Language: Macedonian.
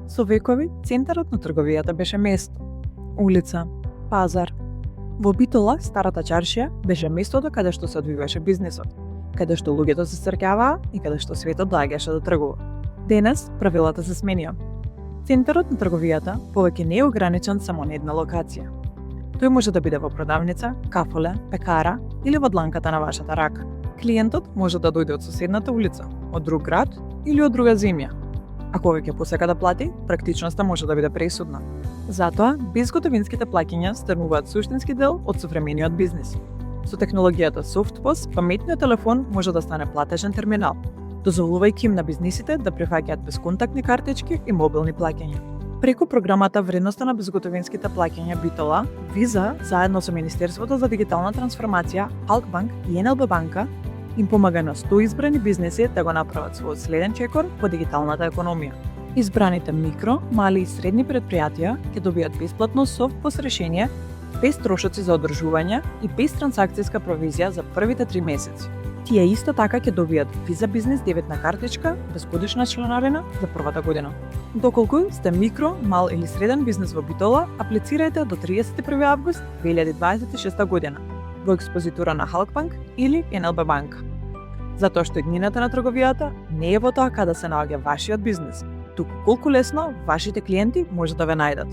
Со векови, центарот на трговијата беше место, улица, пазар. Во Битола, старата чаршија, беше местото каде што се одвиваше бизнисот, каде што луѓето се стркаваа и каде што светот доаѓаше да тргува. Денес правилата се сменија. Центарот на трговијата повеќе не е ограничен само на една локација. Тој може да биде во продавница, кафоле, пекара или во дланката на вашата рака. Клиентот може да дојде од соседната улица, од друг град или од друга земја. Ако веќе посека да плати, практичноста може да биде пресудна. Затоа, безготовинските плаќања стануваат суштински дел од современиот бизнис. Со технологијата SoftPOS, паметниот телефон може да стане платежен терминал, дозволувајќи им на бизнисите да прифаќаат безконтактни картички и мобилни плаќања. Преку програмата Вредноста на безготовинските плаќања Битола, Виза, заедно со Министерството за дигитална трансформација, Halkbank и НЛБ банка, им помага на 100 избрани бизнеси да го направат својот следен чекор во дигиталната економија. Избраните микро, мали и средни предпријатија ќе добијат бесплатно SoftPOS решение, без трошоци за одржување и без трансакцијска провизија за првите 3 месеци. Тие исто така ќе добијат Виза Бизнес дебетна картичка без годишна чланарина за првата година. Доколку сте микро, мал или среден бизнес во Битола, аплицирајте до 31 август 2026 година во експозитура на Halkbank или НЛБ банка. Затоа што иднината на трговијата не е во тоа каде се наоѓа вашиот бизнес, туку колку лесно вашите клиенти може да ве најдат.